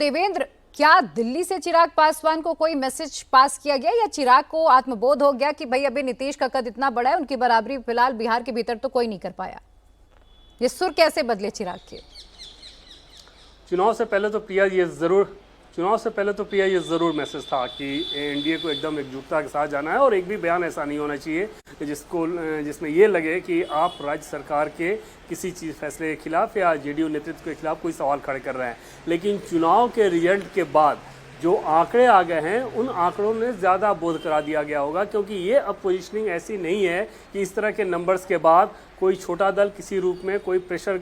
देवेंद्र, क्या दिल्ली से चिराग पासवान को कोई मैसेज पास किया गया या चिराग को आत्मबोध हो गया कि भाई अभी नीतीश का कद इतना बड़ा है, उनकी बराबरी फिलहाल बिहार के भीतर तो कोई नहीं कर पाया? ये सुर कैसे बदले चिराग के? चुनाव से पहले तो प्रिया ये ज़रूर मैसेज था कि एनडीए को एकदम एकजुटता के साथ जाना है और एक भी बयान ऐसा नहीं होना चाहिए जिसमें ये लगे कि आप राज्य सरकार के किसी चीज़ फैसले के खिलाफ या जेडीयू नेतृत्व के खिलाफ कोई सवाल खड़े कर रहे हैं। लेकिन चुनाव के रिजल्ट के बाद जो आंकड़े आ गए हैं उन आंकड़ों ने ज़्यादा बोध करा दिया गया होगा, क्योंकि ये अब पोजीशनिंग ऐसी नहीं है कि इस तरह के नंबर्स के बाद कोई छोटा दल किसी रूप में कोई प्रेशर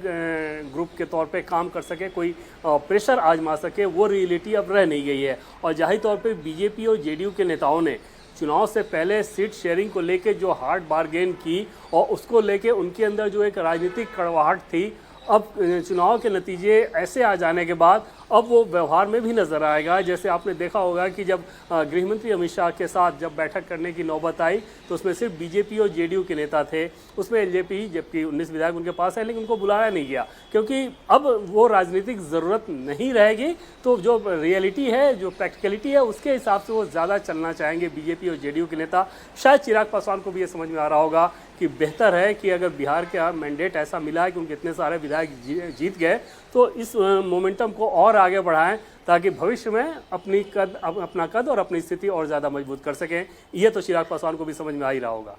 ग्रुप के तौर पे काम कर सके, कोई प्रेशर आजमा सके। वो रियलिटी अब रह नहीं गई है। और जाहिर तौर पे बीजेपी और जेडीयू के नेताओं ने चुनाव से पहले सीट शेयरिंग को लेके जो हार्ड बार्गेन की और उसको लेके उनके अंदर जो एक राजनीतिक कड़वाहट थी, अब चुनाव के नतीजे ऐसे आ जाने के बाद अब वो व्यवहार में भी नज़र आएगा। जैसे आपने देखा होगा कि जब गृहमंत्री अमित शाह के साथ जब बैठक करने की नौबत आई तो उसमें सिर्फ बीजेपी और जेडीयू के नेता थे, उसमें एलजेपी जबकि 19 विधायक उनके पास है, लेकिन उनको बुलाया नहीं गया क्योंकि अब वो राजनीतिक ज़रूरत नहीं रहेगी। तो जो रियलिटी है, जो प्रैक्टिकलिटी है, उसके हिसाब से वो ज़्यादा चलना चाहेंगे बीजेपी और जेडीयू के नेता। शायद चिराग पासवान को भी ये समझ में आ रहा होगा कि बेहतर है कि अगर बिहार का मैंडेट ऐसा मिला है कि उनके इतने सारे विधायक जीत गए तो इस मोमेंटम को और आगे बढ़ाएं ताकि भविष्य में अपना कद और अपनी स्थिति और ज़्यादा मजबूत कर सकें। ये तो चिराग पासवान को भी समझ में आ ही रहा होगा।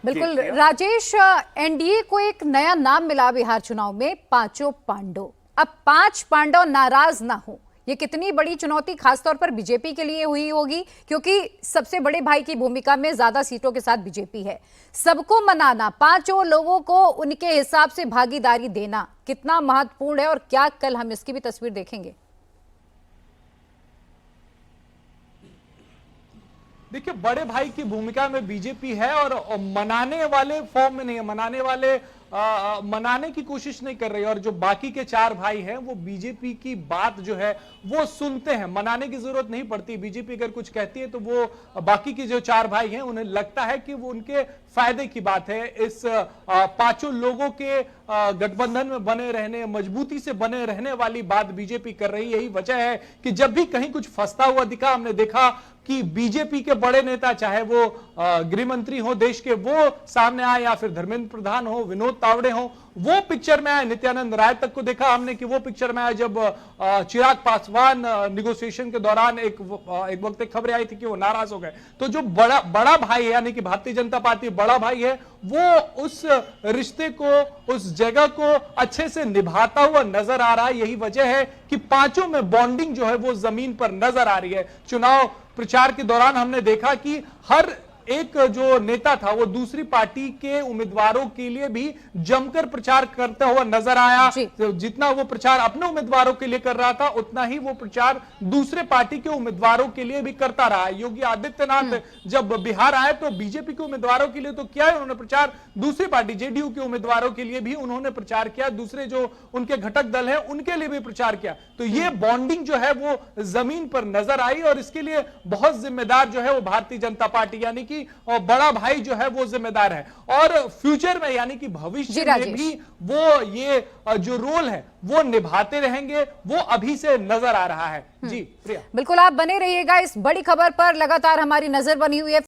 बिल्कुल राजेश, एनडीए को एक नया नाम मिला बिहार चुनाव में, पांचों पांडव। अब 5 पांडव नाराज ना हो, ये कितनी बड़ी चुनौती खासतौर पर बीजेपी के लिए हुई होगी, क्योंकि सबसे बड़े भाई की भूमिका में ज्यादा सीटों के साथ बीजेपी है। सबको मनाना, 5 लोगों को उनके हिसाब से भागीदारी देना कितना महत्वपूर्ण है और क्या कल हम इसकी भी तस्वीर देखेंगे? देखिए, बड़े भाई की भूमिका में बीजेपी है और मनाने वाले फॉर्म में नहीं है, मनाने की कोशिश नहीं कर रही। और जो बाकी के 4 भाई हैं वो बीजेपी की बात जो है वो सुनते हैं, मनाने की जरूरत नहीं पड़ती। बीजेपी अगर कुछ कहती है तो वो बाकी के जो 4 भाई हैं उन्हें लगता है कि वो उनके फायदे की बात है। इस 5 लोगों के गठबंधन में बने रहने, मजबूती से बने रहने वाली बात बीजेपी कर रही है। यही वजह है कि जब भी कहीं कुछ फंसता हुआ दिखा, हमने देखा कि बीजेपी के बड़े नेता, चाहे वो गृह मंत्री हो देश के, वो सामने आए, या फिर धर्मेंद्र प्रधान हो, विनोद तावड़े हो, वो पिक्चर में आए। नित्यानंद राय तक को देखा हमने कि वो पिक्चर में आए जब चिराग पासवान निगोशिएशन के दौरान एक वक्त खबरें आई थी कि वो नाराज हो गए। तो जो बड़ा भाई है, यानी कि भारतीय जनता पार्टी बड़ा भाई है, वो उस रिश्ते को, उस जगह को अच्छे से निभाता हुआ नजर आ रहा है। यही वजह है कि 5 में बॉन्डिंग जो है वो जमीन पर नजर आ रही है। चुनाव प्रचार के दौरान हमने देखा कि हर एक जो नेता था वो दूसरी पार्टी के उम्मीदवारों के लिए भी जमकर प्रचार करता हुआ नजर आया। जितना वो प्रचार अपने उम्मीदवारों के लिए कर रहा था, उतना ही वो प्रचार दूसरे पार्टी के उम्मीदवारों के लिए भी करता रहा। योगी आदित्यनाथ जब बिहार आए तो बीजेपी के उम्मीदवारों के लिए तो किया है उन्होंने प्रचार, दूसरी पार्टी जेडीयू के उम्मीदवारों के लिए भी उन्होंने प्रचार किया, दूसरे जो उनके घटक दल है उनके लिए भी प्रचार किया। तो ये बॉन्डिंग जो है वो जमीन पर नजर आई और इसके लिए बहुत जिम्मेदार जो है वो भारतीय जनता पार्टी, यानी कि और बड़ा भाई जो है वो जिम्मेदार है। और फ्यूचर में, यानी कि भविष्य में भी वो ये जो रोल है वो निभाते रहेंगे, वो अभी से नजर आ रहा है। जी प्रिया, बिल्कुल आप बने रहिएगा, इस बड़ी खबर पर लगातार हमारी नजर बनी हुई है।